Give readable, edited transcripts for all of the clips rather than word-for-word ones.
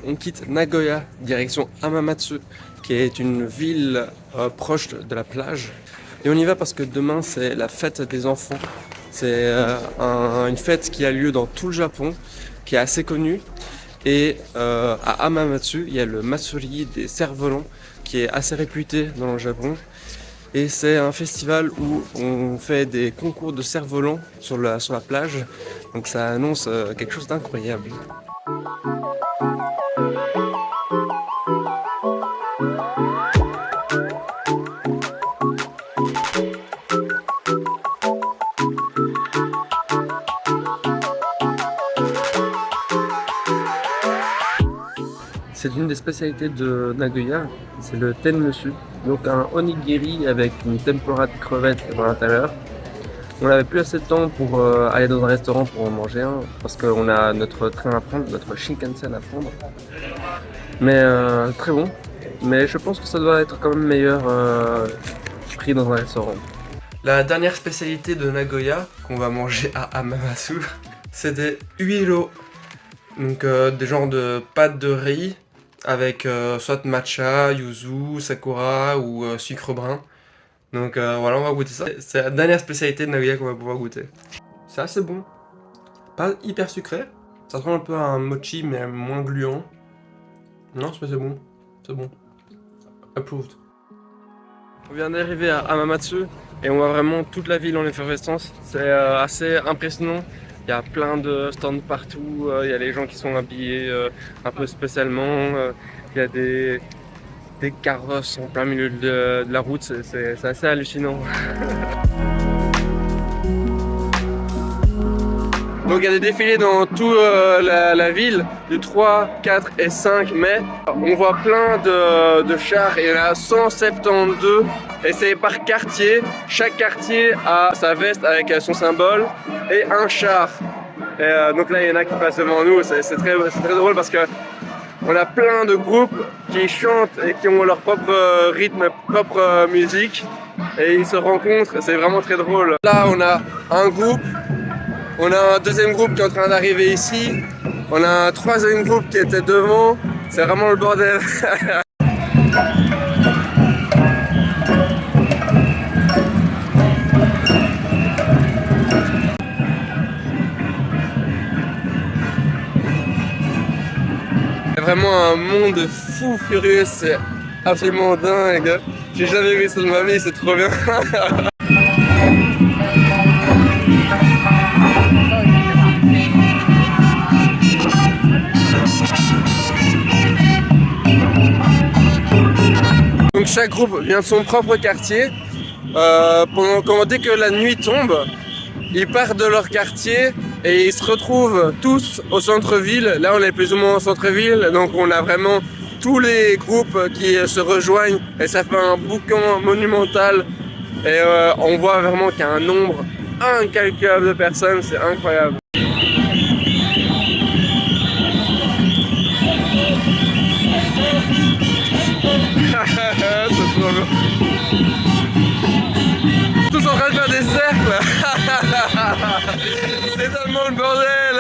on quitte Nagoya, direction Hamamatsu, qui est une ville proche de la plage. Et on y va parce que demain c'est la fête des enfants. C'est une fête qui a lieu dans tout le Japon, qui est assez connue. Et à Hamamatsu, il y a le Matsuri des cerfs-volants, qui est assez réputé dans le Japon. Et c'est un festival où on fait des concours de cerfs-volants sur la plage. Donc ça annonce quelque chose d'incroyable. C'est une des spécialités de Nagoya, c'est le tenmusu, donc un onigiri avec une tempura de crevettes à l'intérieur. On n'avait plus assez de temps pour aller dans un restaurant pour en manger un, parce qu'on a notre train à prendre, notre Shinkansen à prendre. Mais très bon, mais je pense que ça doit être quand même meilleur pris dans un restaurant. La dernière spécialité de Nagoya qu'on va manger à Hamamatsu, c'est des uiro, donc des genres de pâtes de riz avec soit matcha, yuzu, sakura ou sucre brun. Donc voilà, on va goûter ça. C'est la dernière spécialité de Nagoya qu'on va pouvoir goûter. C'est assez bon. Pas hyper sucré. Ça ressemble un peu à un mochi mais moins gluant. Non, c'est bon. C'est bon. Approved. On vient d'arriver à Hamamatsu et on voit vraiment toute la ville en effervescence. C'est assez impressionnant. Il y a plein de stands partout, il y a les gens qui sont habillés un peu spécialement, il y a des carrosses en plein milieu de la route, c'est assez hallucinant. Donc il y a des défilés dans toute la ville du 3, 4 et 5 mai. On voit plein de chars, et il y en a 172 et c'est par quartier. Chaque quartier a sa veste avec son symbole et un char. Et donc là il y en a qui passent devant nous, c'est très drôle parce que on a plein de groupes qui chantent et qui ont leur propre rythme, propre musique et ils se rencontrent, c'est vraiment très drôle. Là on a un groupe. On a un deuxième groupe qui est en train d'arriver ici. On a un troisième groupe qui était devant. C'est vraiment le bordel. C'est vraiment un monde fou furieux. C'est absolument dingue. J'ai jamais vu ça de ma vie, c'est trop bien. Donc chaque groupe vient de son propre quartier. Dès que la nuit tombe, ils partent de leur quartier et ils se retrouvent tous au centre-ville. Là on est plus ou moins au centre-ville, donc on a vraiment tous les groupes qui se rejoignent et ça fait un boucan monumental. Et on voit vraiment qu'il y a un nombre incalculable de personnes, c'est incroyable. C'est trop bien. Tous en train de faire des cercles. C'est tellement le bordel.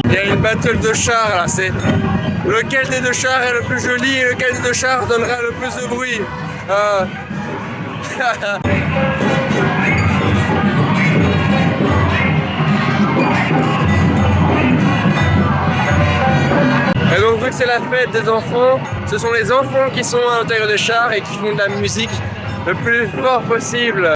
Il y a une battle de chars là, c'est lequel des deux chars est le plus joli et lequel des deux chars donnera le plus de bruit. Et donc vu que c'est la fête des enfants, ce sont les enfants qui sont à l'intérieur des chars et qui font de la musique le plus fort possible.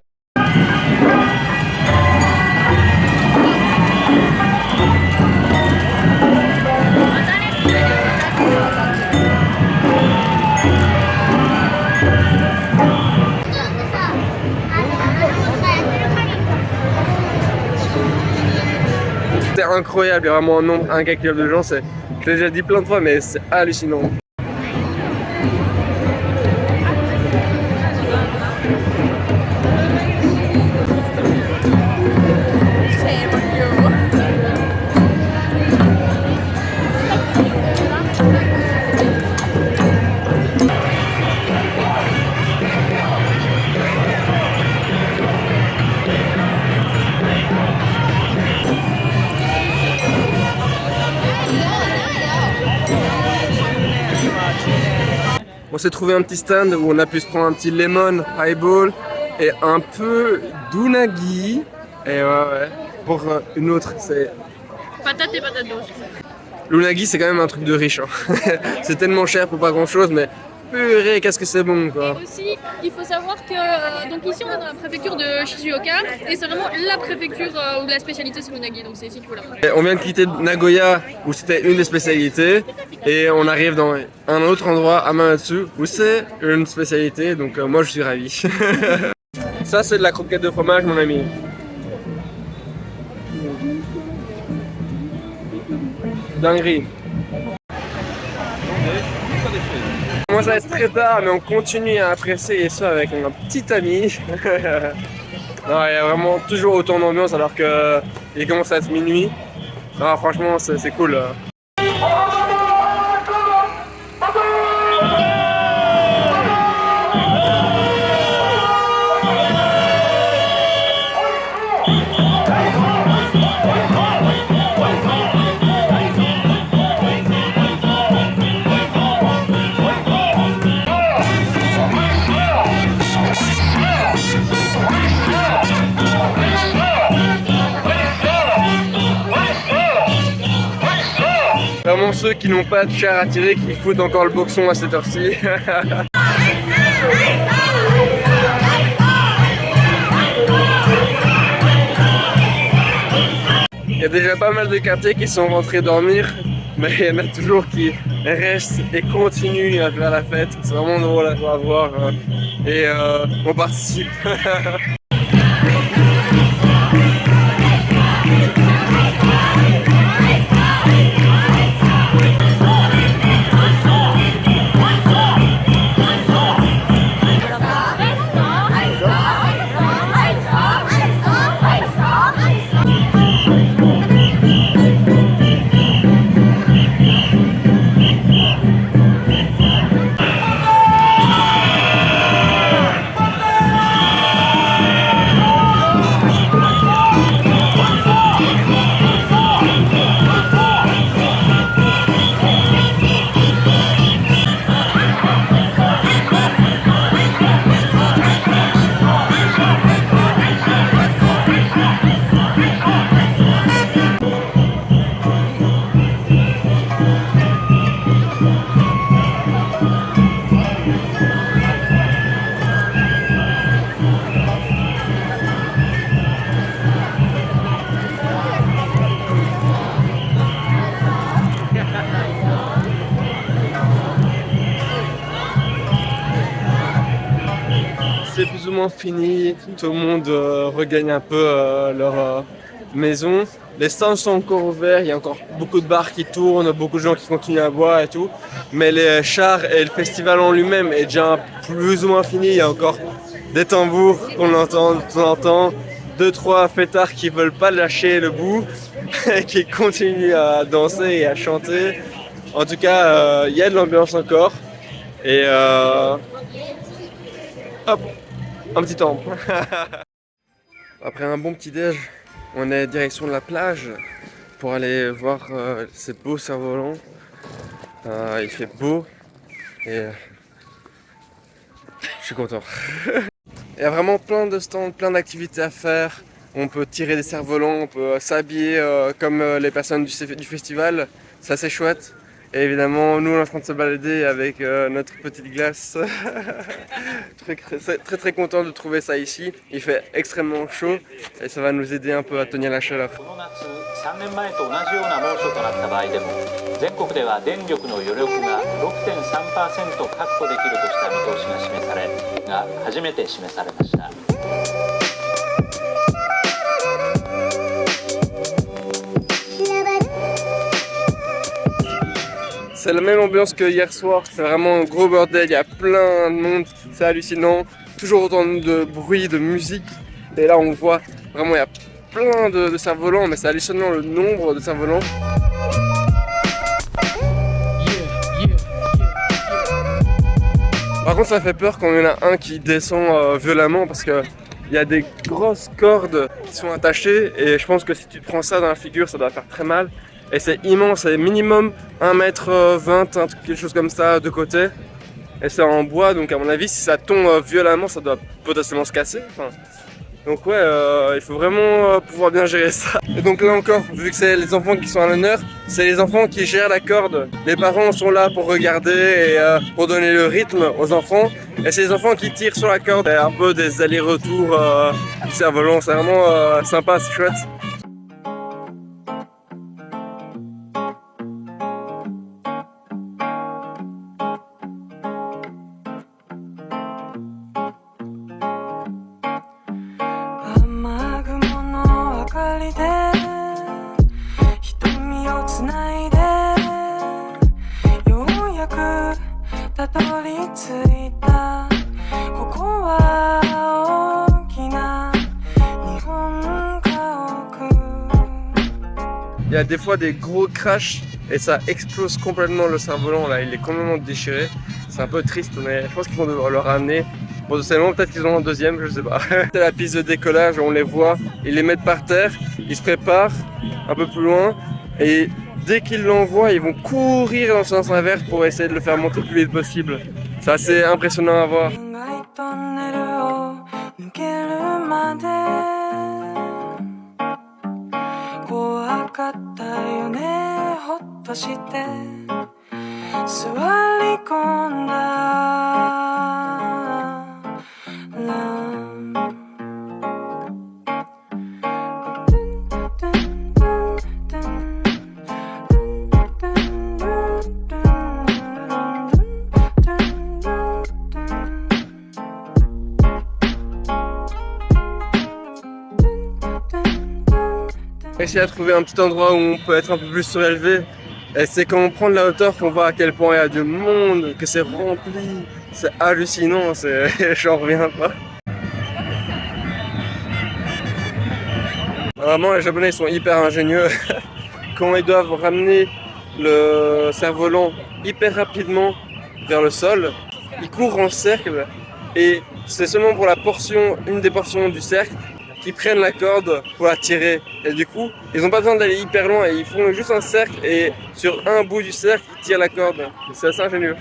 C'est incroyable, il y a vraiment un nombre incalculable de gens, je l'ai déjà dit plein de fois mais c'est hallucinant. on s'est trouvé un petit stand où on a pu se prendre un petit lemon highball et un peu d'unagi. Et ouais, pour une autre, c'est... Patate et patate douce. L'unagi, c'est quand même un truc de riche. Hein. C'est tellement cher pour pas grand chose, mais purée, qu'est-ce que c'est bon quoi. Et aussi, il faut savoir que donc ici on est dans la préfecture de Shizuoka et c'est vraiment la préfecture où la spécialité c'est l'unagi, donc c'est ici qu'il faut l'apprendre. On vient de quitter Nagoya où c'était une des spécialités et on arrive dans un autre endroit, Amatsu, où c'est une spécialité, donc moi je suis ravi. Ça c'est de la croquette de fromage mon ami. Dinguerie. Ça commence à être très tard, mais on continue à apprécier ça avec un petit ami. Non, il y a vraiment toujours autant d'ambiance alors qu'il commence à être minuit. Non, franchement, c'est cool. Vraiment ceux qui n'ont pas de chair à tirer qui foutent encore le boxon à cette heure-ci. Il y a déjà pas mal de quartiers qui sont rentrés dormir, mais il y en a toujours qui restent et continuent à faire la fête. C'est vraiment drôle à voir et on participe. C'est plus ou moins fini, tout le monde regagne un peu leur maison. Les stands sont encore ouverts, il y a encore beaucoup de bars qui tournent, beaucoup de gens qui continuent à boire et tout. Mais les chars et le festival en lui-même est déjà plus ou moins fini. Il y a encore des tambours qu'on entend de temps en temps, 2-3 fêtards qui veulent pas lâcher le bout et qui continuent à danser et à chanter. En tout cas, il y a de l'ambiance encore. Et hop, un petit temple. Après un bon petit déj, on est direction de la plage pour aller voir ces beaux cerfs-volants. Il fait beau et je suis content. Il y a vraiment plein de stands, plein d'activités à faire. On peut tirer des cerfs-volants, on peut s'habiller comme les personnes du festival. C'est assez chouette. Et évidemment, nous on est en train de se balader avec notre petite glace. très content de trouver ça ici. Il fait extrêmement chaud et ça va nous aider un peu à tenir la chaleur. 3年前と同じような猛暑となった場合でも全国では電力の余力が 6.3% 確保できるとした見通しが示され初めて示されました。 C'est la même ambiance que hier soir, c'est vraiment un gros bordel, il y a plein de monde, c'est hallucinant. Toujours autant de bruit, de musique. Et là on voit vraiment il y a plein de cerfs-volants, mais c'est hallucinant le nombre de cerfs-volants. Par contre ça fait peur quand il y en a un qui descend violemment parce que il y a des grosses cordes qui sont attachées et je pense que si tu te prends ça dans la figure ça doit faire très mal. Et c'est immense, c'est minimum 1m20, quelque chose comme ça de côté. Et c'est en bois, donc à mon avis, si ça tombe violemment, ça doit potentiellement se casser. Enfin, donc ouais, il faut vraiment pouvoir bien gérer ça. Et donc là encore, vu que c'est les enfants qui sont à l'honneur, c'est les enfants qui gèrent la corde. Les parents sont là pour regarder et pour donner le rythme aux enfants. Et c'est les enfants qui tirent sur la corde. Et un peu des allers-retours cerf-volant, c'est vraiment sympa, c'est chouette. Il y a des fois des gros crashs et ça explose complètement le cerf-volant, là il est complètement déchiré. C'est un peu triste, mais je pense qu'ils vont devoir le ramener. Potentiellement, peut-être qu'ils ont un deuxième, je sais pas. C'est la piste de décollage, on les voit, ils les mettent par terre, ils se préparent un peu plus loin et dès qu'ils l'envoient, ils vont courir dans le sens inverse pour essayer de le faire monter le plus vite possible. C'est assez impressionnant à voir. Essayer à trouver un petit endroit où on peut être un peu plus surélevé. Et c'est quand on prend de la hauteur qu'on voit à quel point il y a du monde, que c'est rempli. C'est hallucinant, j'en reviens pas. Vraiment, les Japonais ils sont hyper ingénieux. Quand ils doivent ramener le cerf-volant hyper rapidement vers le sol, ils courent en cercle et c'est seulement pour la portion, une des portions du cercle, qui prennent la corde pour la tirer. Et du coup, ils n'ont pas besoin d'aller hyper loin, ils font juste un cercle et sur un bout du cercle, ils tirent la corde. C'est assez ingénieux.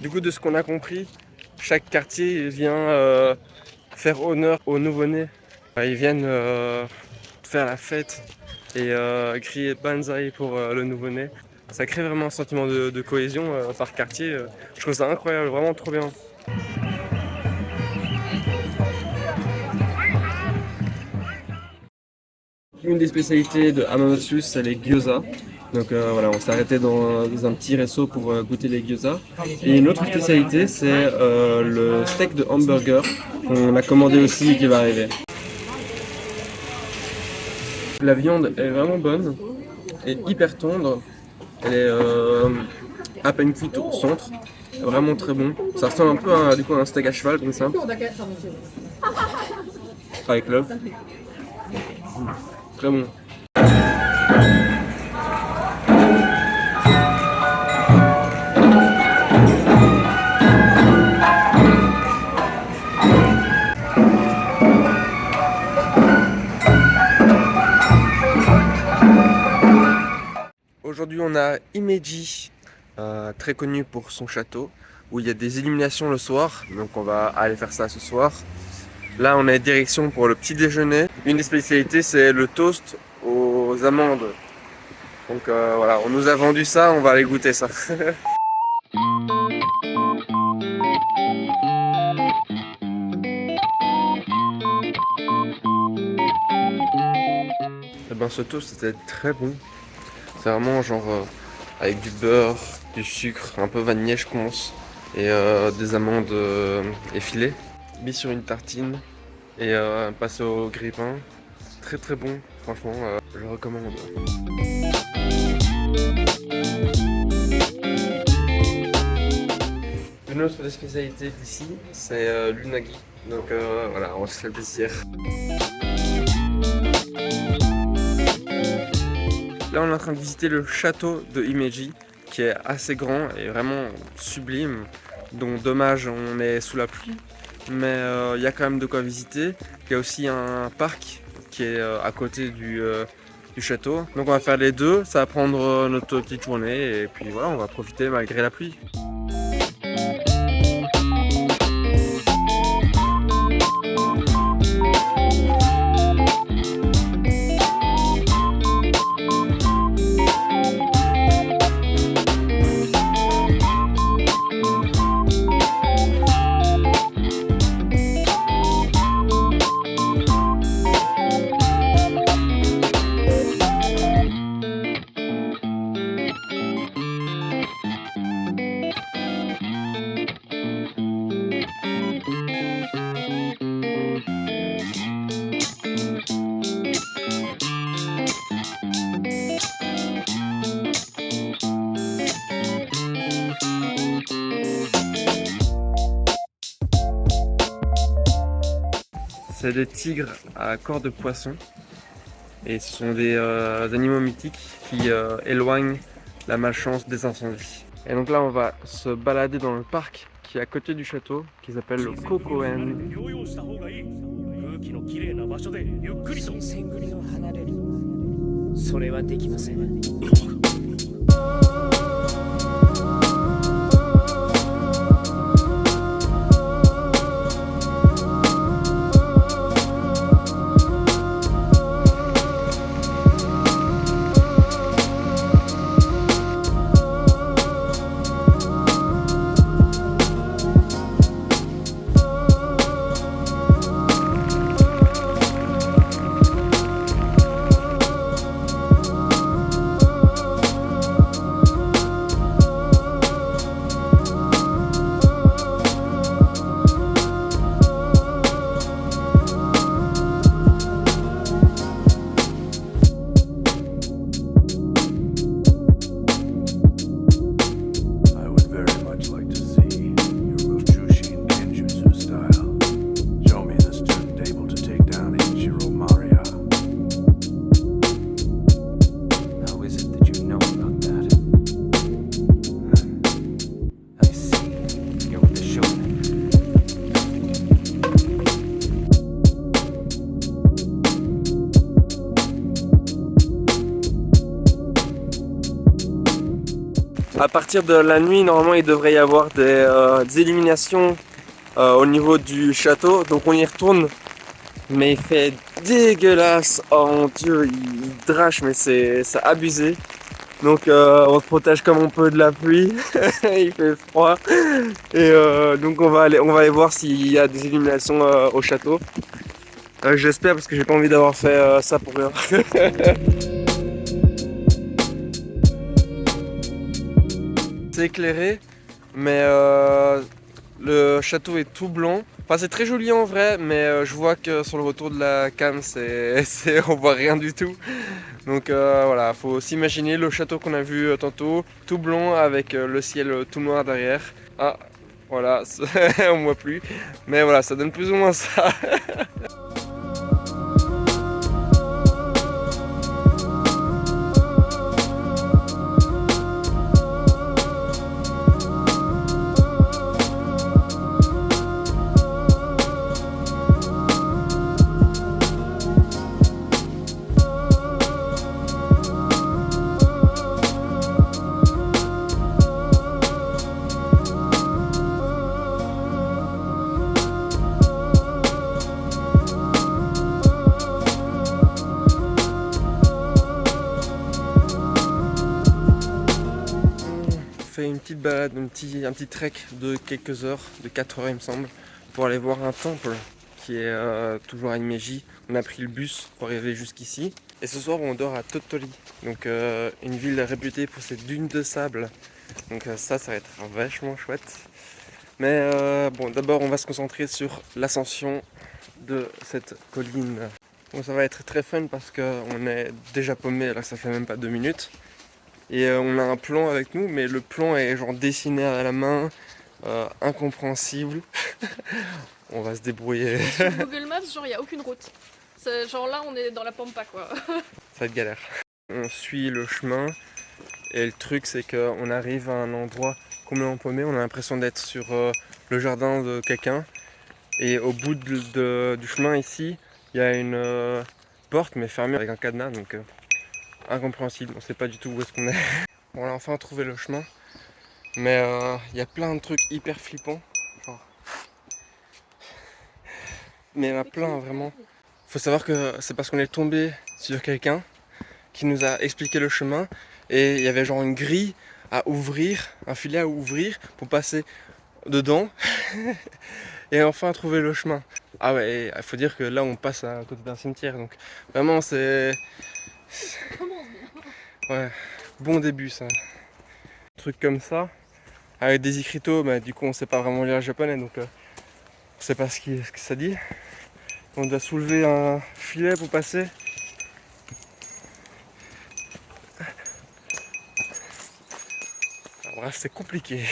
Du coup, de ce qu'on a compris, chaque quartier vient faire honneur aux nouveau-nés. Ils viennent faire la fête et crier Banzai pour le nouveau-né. Ça crée vraiment un sentiment de cohésion par quartier. Je trouve ça incroyable, vraiment trop bien. Une des spécialités de Hamamatsu, c'est les gyoza. Donc voilà, on s'est arrêté dans un petit resto pour goûter les gyoza. Et une autre spécialité, c'est le steak de hamburger qu'on a commandé aussi et qui va arriver. La viande est vraiment bonne et hyper tendre. Elle est à peine cuite au centre, vraiment très bon. Ça ressemble un peu à un steak à cheval comme ça, avec l'œuf. Très bon. Aujourd'hui on a Himeji, très connu pour son château, où il y a des illuminations le soir, donc on va aller faire ça ce soir. Là on est direction pour le petit déjeuner. Une des spécialités c'est le toast aux amandes. Donc voilà, on nous a vendu ça, on va aller goûter ça. Et ben ce toast c'était très bon. C'est vraiment genre avec du beurre, du sucre, un peu vanillé je pense, et des amandes effilées, mis sur une tartine et passer au grille-pain. Très très bon, franchement, je le recommande. Une autre des spécialités d'ici, c'est l'unagi. Donc voilà, on se fait plaisir. Là, on est en train de visiter le château de Himeji, qui est assez grand et vraiment sublime. Donc dommage, on est sous la pluie, mais il y a quand même de quoi visiter. Il y a aussi un parc qui est à côté du château. Donc on va faire les deux, ça va prendre notre petite journée et puis voilà, on va profiter malgré la pluie. C'est des tigres à corps de poisson et ce sont des animaux mythiques qui éloignent la malchance des incendies. Et donc là on va se balader dans le parc qui est à côté du château qui s'appelle le Kokoen. À partir de la nuit, normalement, il devrait y avoir des illuminations au niveau du château. Donc on y retourne, mais il fait dégueulasse. Oh mon dieu, il drache, mais c'est abusé. Donc on se protège comme on peut de la pluie. Il fait froid. Et donc on va aller voir s'il y a des illuminations au château. J'espère parce que j'ai pas envie d'avoir fait ça pour rien. C'est éclairé, mais le château est tout blanc. Enfin, c'est très joli en vrai, mais je vois que sur le retour de la cam, on voit rien du tout. Donc voilà, faut s'imaginer le château qu'on a vu tantôt, tout blanc avec le ciel tout noir derrière. Ah, voilà, on voit plus. Mais voilà, ça donne plus ou moins ça. Une petite balade, un petit trek de quelques heures, de 4 heures il me semble, pour aller voir un temple qui est toujours à Himeji. On a pris le bus pour arriver jusqu'ici. Et ce soir on dort à Tottori, donc une ville réputée pour ses dunes de sable. Donc ça va être vachement chouette. Mais bon, d'abord on va se concentrer sur l'ascension de cette colline. Bon, ça va être très fun parce qu'on est déjà paumé, là ça fait même pas 2 minutes. Et on a un plan avec nous, mais le plan est genre dessiné à la main, incompréhensible. On va se débrouiller. Sur Google Maps, genre, il n'y a aucune route. Genre là, on est dans la pampa, quoi. Ça va être galère. On suit le chemin et le truc c'est qu'on arrive à un endroit complètement paumé. On a l'impression d'être sur le jardin de quelqu'un. Et au bout du chemin ici, il y a une porte mais fermée avec un cadenas, donc incompréhensible. On sait pas du tout où est-ce qu'on est. Bon, on a enfin trouvé le chemin. Mais il y a plein de trucs hyper flippants. Genre. Mais il y en a plein vraiment. Faut savoir que c'est parce qu'on est tombé sur quelqu'un qui nous a expliqué le chemin. Et il y avait genre une grille à ouvrir, un filet à ouvrir pour passer dedans. Et enfin trouver le chemin. Ah ouais, il faut dire que là on passe à côté d'un cimetière. Donc vraiment c'est... Ouais, bon début ça. Un truc comme ça. Avec des écriteaux, bah, du coup on sait pas vraiment lire le japonais, donc on sait pas ce que ça dit. On doit soulever un filet pour passer. Enfin, bref, c'est compliqué.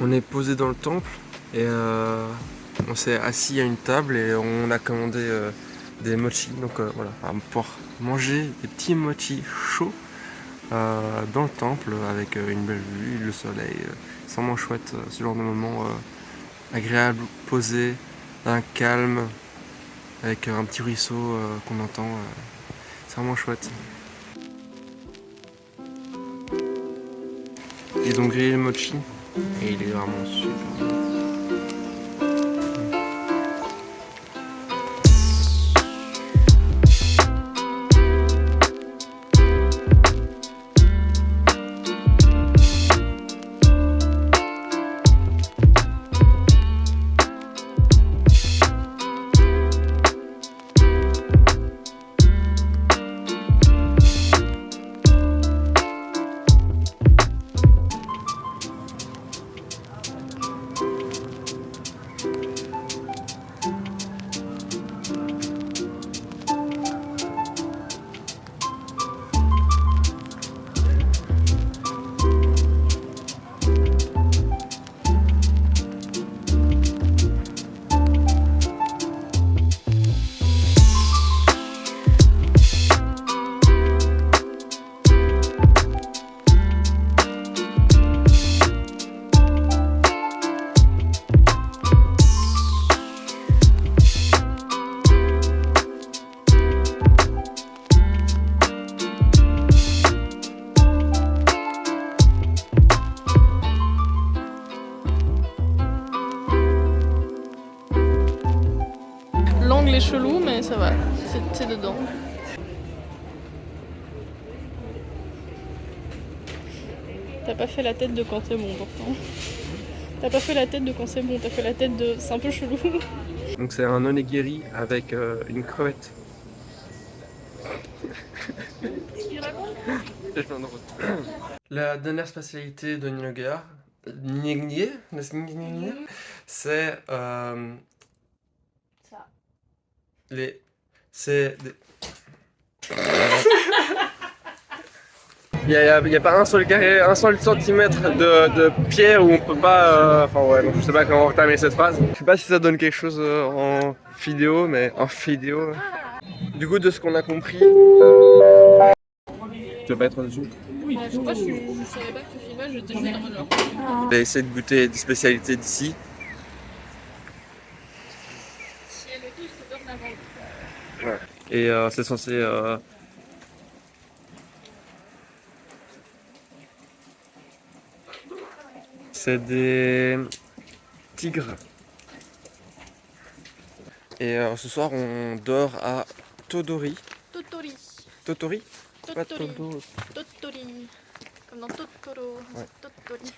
On est posé dans le temple et on s'est assis à une table et on a commandé des mochis. Donc voilà, on va pouvoir manger des petits mochis chauds dans le temple avec une belle vue, le soleil. C'est vraiment chouette ce genre de moment agréable, posé, un calme, avec un petit ruisseau qu'on entend. C'est vraiment chouette. Ils ont grillé le mochi et il est vraiment super bon. L'angle est chelou, mais ça va, c'est dedans. T'as pas fait la tête de quand c'est bon pourtant. T'as pas fait la tête de quand c'est bon, t'as fait la tête de c'est un peu chelou. Donc c'est un onigiri avec une crevette. La dernière spécialité de Ninogaya, c'est Ça. c'est des... Il y a pas un seul carré, un seul centimètre de pierre où on peut pas. Enfin ouais, donc je sais pas comment terminer cette phrase. Je sais pas si ça donne quelque chose en vidéo, mais en vidéo. Du coup, de ce qu'on a compris. Tu veux pas être dessus? Je sais pas, je savais pas que tu filmais, j'étais juste en mode genre. On va essayer de goûter des spécialités d'ici. Si elle est douce, c'est beurre d'amande. Ouais. Et c'est censé. C'est des tigres. Et ce soir, on dort à Todori. Totori. Totori? Pas Totori. Todo. Totori. Comme dans Totoro. Ouais. Totori.